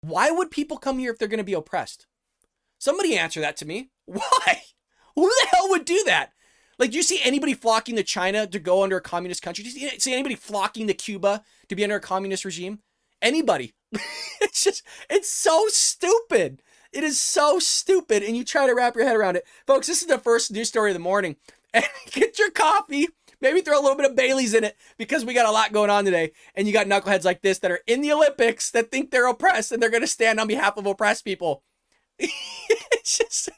Why would people come here if they're going to be oppressed? Somebody answer that to me. Why? Who the hell would do that? Like, do you see anybody flocking to China to go under a communist country? Do you see anybody flocking to Cuba to be under a communist regime? Anybody. It's so stupid. It is so stupid. And you try to wrap your head around it. Folks, this is the first news story of the morning. And get your coffee. Maybe throw a little bit of Bailey's in it because we got a lot going on today. And you got knuckleheads like this that are in the Olympics that think they're oppressed and they're going to stand on behalf of oppressed people. It's just...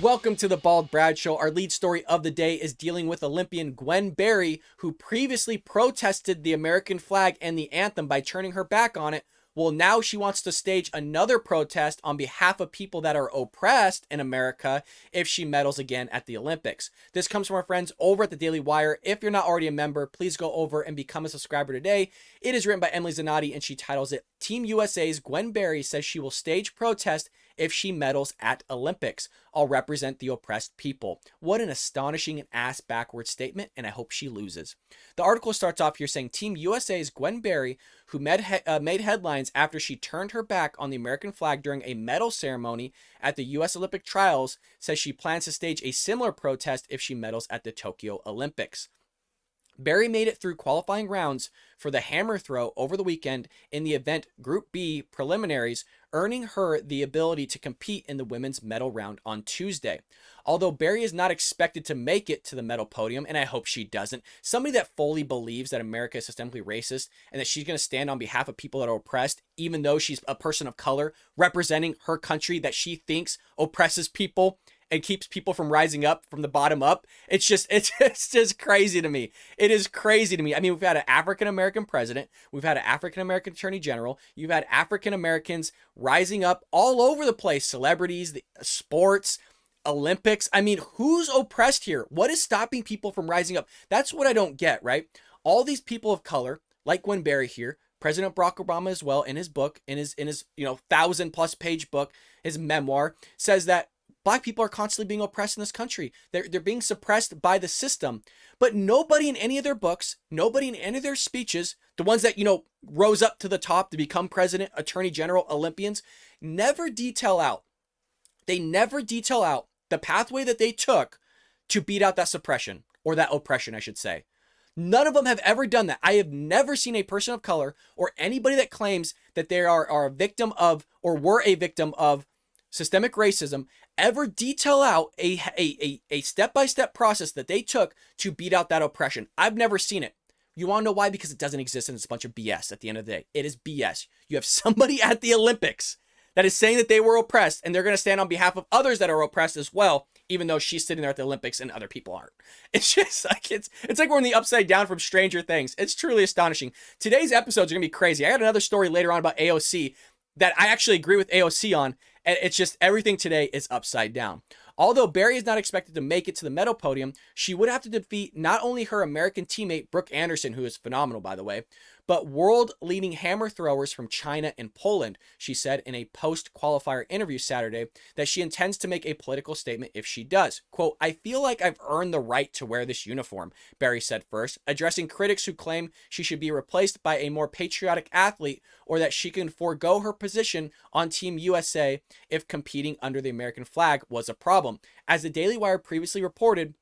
Welcome to the Bald Brad Show. Our lead story of the day is dealing with Olympian Gwen Berry, who previously protested the American flag and the anthem by turning her back on it. Well, now she wants to stage another protest on behalf of people that are oppressed in America if she medals again at the Olympics. This comes from our friends over at the Daily Wire. If you're not already a member, please go over and become a subscriber today. It is written by Emily Zanotti, and she titles it, Team USA's Gwen Berry says she will stage protest if she medals at Olympics. I'll represent the oppressed people. What an astonishing and ass-backwards statement, and I hope she loses. The article starts off here saying Team USA's Gwen Berry, who made headlines after she turned her back on the American flag during a medal ceremony at the U.S. Olympic Trials, says she plans to stage a similar protest if she medals at the Tokyo Olympics. Berry made it through qualifying rounds for the hammer throw over the weekend in the event Group B preliminaries, earning her the ability to compete in the women's medal round on Tuesday. Although Berry is not expected to make it to the medal podium, and I hope she doesn't, somebody that fully believes that America is systemically racist and that she's going to stand on behalf of people that are oppressed, even though she's a person of color representing her country that she thinks oppresses people and keeps people from rising up from the bottom up. It's just crazy to me. It is crazy to me. I mean, we've had an African-American president. We've had an African-American attorney general. You've had African-Americans rising up all over the place. Celebrities, the sports, Olympics. I mean, who's oppressed here? What is stopping people from rising up? That's what I don't get, right? All these people of color, like Gwen Berry here, President Barack Obama as well, in his book, in his 1,000+ page book, his memoir, says that Black people are constantly being oppressed in this country. They're being suppressed by the system. But nobody in any of their books, nobody in any of their speeches, the ones that, rose up to the top to become president, attorney general, Olympians, never detail out. They never detail out the pathway that they took to beat out that suppression, or that oppression, I should say. None of them have ever done that. I have never seen a person of color or anybody that claims that they are a victim of, or were a victim of, systemic racism ever detail out a step-by-step process that they took to beat out that oppression. I've never seen it. You want to know why? Because it doesn't exist, and it's a bunch of BS at the end of the day. It is BS. You have somebody at the Olympics that is saying that they were oppressed, and they're going to stand on behalf of others that are oppressed as well, even though she's sitting there at the Olympics and other people aren't. It's just like, it's like we're in the upside down from Stranger Things. It's truly astonishing. Today's episodes are going to be crazy. I got another story later on about AOC that I actually agree with AOC on. And it's just everything today is upside down. Although Berry is not expected to make it to the medal podium, she would have to defeat not only her American teammate Brooke Anderson, who is phenomenal, by the way, but world-leading hammer throwers from China and Poland. She said in a post-qualifier interview Saturday that she intends to make a political statement if she does. Quote, I feel like I've earned the right to wear this uniform, Berry said first, addressing critics who claim she should be replaced by a more patriotic athlete or that she can forego her position on Team USA if competing under the American flag was a problem. As the Daily Wire previously reported,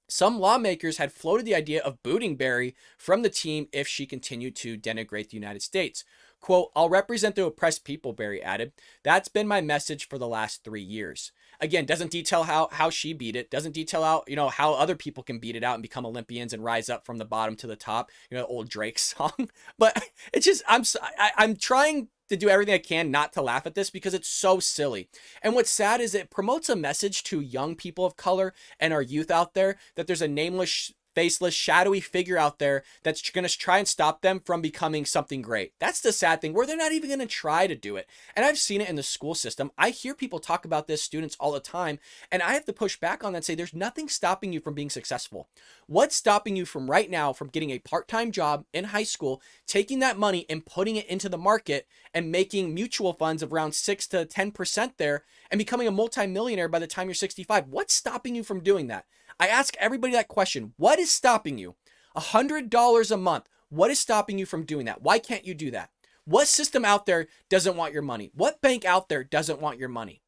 some lawmakers had floated the idea of booting Berry from the team if she continued to denigrate the United States. Quote, I'll represent the oppressed people, Berry added. That's been my message for the last 3 years. Again, doesn't detail how she beat it. Doesn't detail out, how other people can beat it out and become Olympians and rise up from the bottom to the top. Old Drake song. But it's just, I'm trying to do everything I can not to laugh at this because it's so silly. And what's sad is it promotes a message to young people of color and our youth out there that there's a nameless faceless, shadowy figure out there that's going to try and stop them from becoming something great. That's the sad thing, where they're not even going to try to do it. And I've seen it in the school system. I hear people talk about this, students all the time, and I have to push back on that and say there's nothing stopping you from being successful. What's stopping you from right now from getting a part-time job in high school, taking that money and putting it into the market and making mutual funds of around 6 to 10% there and becoming a multimillionaire by the time you're 65? What's stopping you from doing that? I ask everybody that question. What is stopping you? $100 a month. What is stopping you from doing that? Why can't you do that? What system out there doesn't want your money? What bank out there doesn't want your money?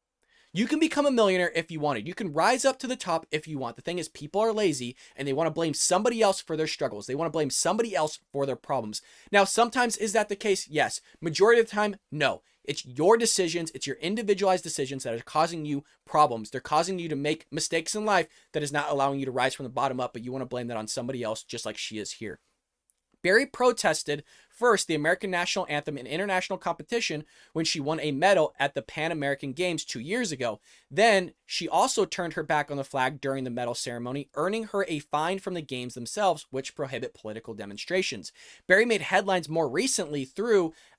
You can become a millionaire if you wanted. You can rise up to the top if you want. The thing is, people are lazy and they want to blame somebody else for their struggles. They want to blame somebody else for their problems. Now, sometimes is that the case? Yes. Majority of the time, no. It's your decisions. It's your individualized decisions that are causing you problems. They're causing you to make mistakes in life that is not allowing you to rise from the bottom up, but you want to blame that on somebody else, just like she is here. Berry protested first the American national anthem in international competition when she won a medal at the Pan American Games 2 years ago. Then she also turned her back on the flag during the medal ceremony, earning her a fine from the games themselves, which prohibit political demonstrations. Berry made headlines more recently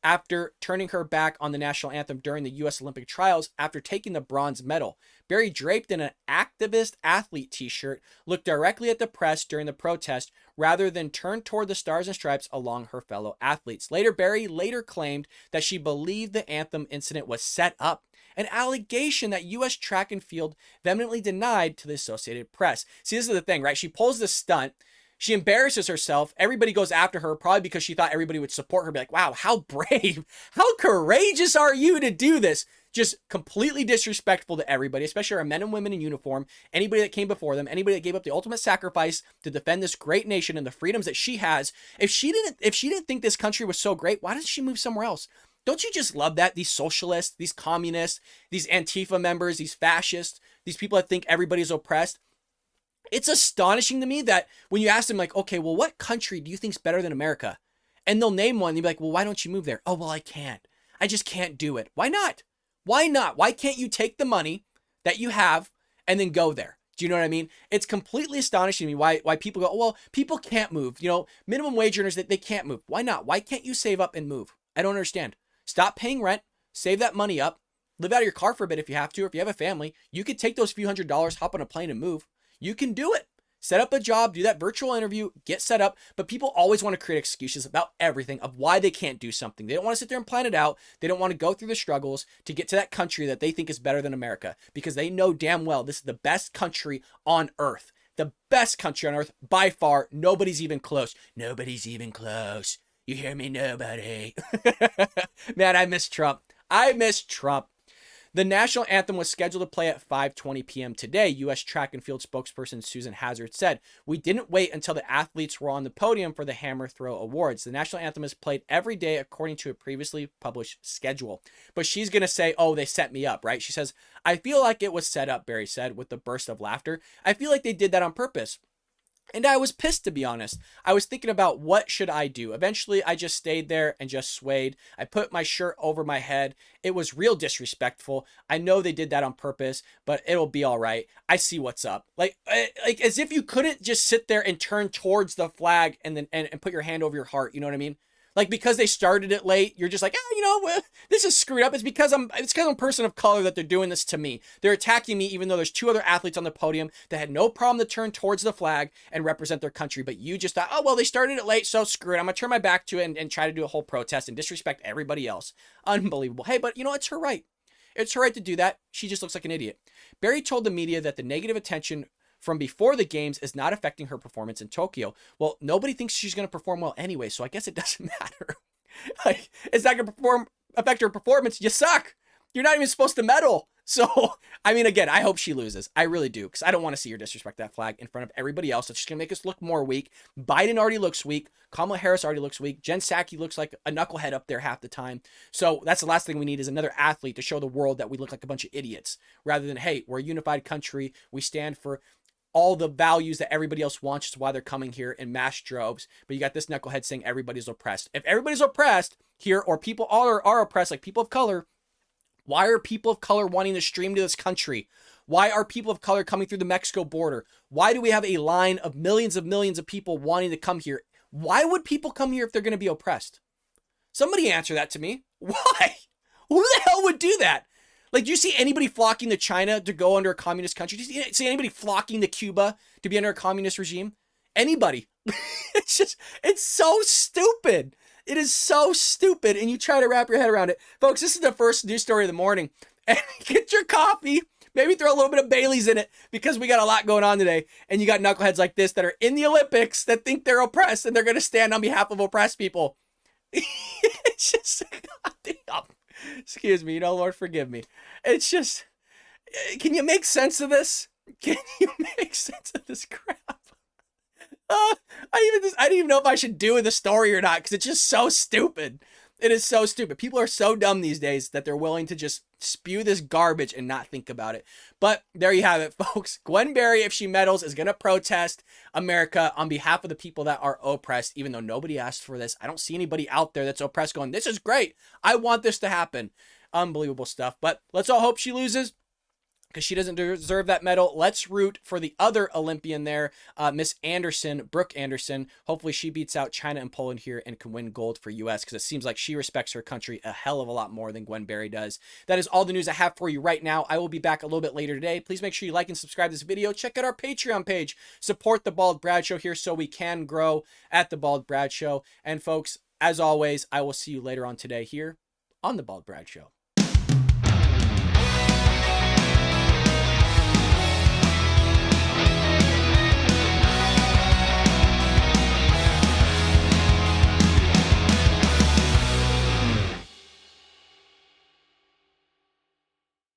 after turning her back on the national anthem during the U.S. Olympic trials after taking the bronze medal. Berry, draped in an activist athlete t-shirt, looked directly at the press during the protest rather than turn toward the stars and stripes along her fellow athletes. Berry later claimed that she believed the anthem incident was set up, an allegation that U.S. track and field vehemently denied to the Associated Press. See, this is the thing, right? She pulls this stunt. She embarrasses herself. Everybody goes after her, probably because she thought everybody would support her. Be like, wow, how brave, how courageous are you to do this? Just completely disrespectful to everybody, especially our men and women in uniform, anybody that came before them, anybody that gave up the ultimate sacrifice to defend this great nation and the freedoms that she has. If she didn't think this country was so great, why doesn't she move somewhere else? Don't you just love that? These socialists, these communists, these Antifa members, these fascists, these people that think everybody's oppressed. It's astonishing to me that when you ask them, like, okay, well, what country do you think's better than America? And they'll name one. And you'll be like, well, why don't you move there? Oh, well, I can't. I just can't do it. Why not? Why not? Why can't you take the money that you have and then go there? Do you know what I mean? It's completely astonishing to me why people go, oh, well, people can't move. You know, minimum wage earners, they can't move. Why not? Why can't you save up and move? I don't understand. Stop paying rent. Save that money up. Live out of your car for a bit if you have to. Or if you have a family, you could take those few $100s, hop on a plane and move. You can do it. Set up a job, do that virtual interview, get set up. But people always want to create excuses about everything of why they can't do something. They don't want to sit there and plan it out. They don't want to go through the struggles to get to that country that they think is better than America, because they know damn well this is the best country on earth. The best country on earth by far. Nobody's even close. Nobody's even close. You hear me? Nobody. Man, I miss Trump. I miss Trump. The national anthem was scheduled to play at 5:20 p.m. today. U.S. track and field spokesperson Susan Hazard said, "We didn't wait until the athletes were on the podium for the hammer throw awards. The national anthem is played every day according to a previously published schedule." But she's going to say, oh, they set me up, right? She says, "I feel like it was set up," Berry said with a burst of laughter. "I feel like they did that on purpose." And I was pissed, to be honest. I was thinking about what should I do. Eventually, I just stayed there and just swayed. I put my shirt over my head. It was real disrespectful. I know they did that on purpose, but it'll be all right. I see what's up. Like as if you couldn't just sit there and turn towards the flag and then and put your hand over your heart. You know what I mean? Like, because they started it late, you're just like, oh, you know, this is screwed up. It's because I'm a person of color that they're doing this to me. They're attacking me, even though there's two other athletes on the podium that had no problem to turn towards the flag and represent their country. But you just thought, oh, well, they started it late, so screw it. I'm going to turn my back to it and try to do a whole protest and disrespect everybody else. Unbelievable. Hey, but you know, it's her right. It's her right to do that. She just looks like an idiot. Berry told the media that the negative attention from before the games is not affecting her performance in Tokyo. Well, nobody thinks she's going to perform well anyway, so I guess it doesn't matter. Like, it's not going to affect her performance. You suck. You're not even supposed to medal. So, I mean, again, I hope she loses. I really do, because I don't want to see her disrespect that flag in front of everybody else. It's just going to make us look more weak. Biden already looks weak. Kamala Harris already looks weak. Jen Psaki looks like a knucklehead up there half the time. So that's the last thing we need, is another athlete to show the world that we look like a bunch of idiots, rather than, hey, we're a unified country. We stand for all the values that everybody else wants, which is why they're coming here in mass droves. But you got this knucklehead saying everybody's oppressed. If everybody's oppressed here, or people are oppressed, like people of color, Why are people of color wanting to stream to this country? Why are people of color coming through the Mexico border? Why do we have a line of millions of people wanting to come here? Why would people come here if they're going to be oppressed? Somebody answer that to me. Why? Who the hell would do that? Like, do you see anybody flocking to China to go under a communist country? Do you see anybody flocking to Cuba to be under a communist regime? Anybody. It's so stupid. It is so stupid. And you try to wrap your head around it. Folks, this is the first news story of the morning. And get your coffee. Maybe throw a little bit of Bailey's in it because we got a lot going on today. And you got knuckleheads like this that are in the Olympics that think they're oppressed and they're going to stand on behalf of oppressed people. It's just, goddamn. Excuse me, Lord, forgive me. It's just, can you make sense of this? Can you make sense of this crap? I didn't even know if I should do the story or not because it's just so stupid. It is so stupid. People are so dumb these days that they're willing to just spew this garbage and not think about it. But there you have it, folks. Gwen Berry, if she meddles, is going to protest America on behalf of the people that are oppressed, even though nobody asked for this. I don't see anybody out there that's oppressed going, this is great. I want this to happen. Unbelievable stuff. But let's all hope she loses, because she doesn't deserve that medal. Let's root for the other Olympian there, Miss Anderson, Brooke Anderson. Hopefully she beats out China and Poland here and can win gold for U.S. because it seems like she respects her country a hell of a lot more than Gwen Berry does. That is all the news I have for you right now. I will be back a little bit later today. Please make sure you like and subscribe to this video. Check out our Patreon page. Support the Bald Brad Show here so we can grow at the Bald Brad Show. And folks, as always, I will see you later on today here on the Bald Brad Show.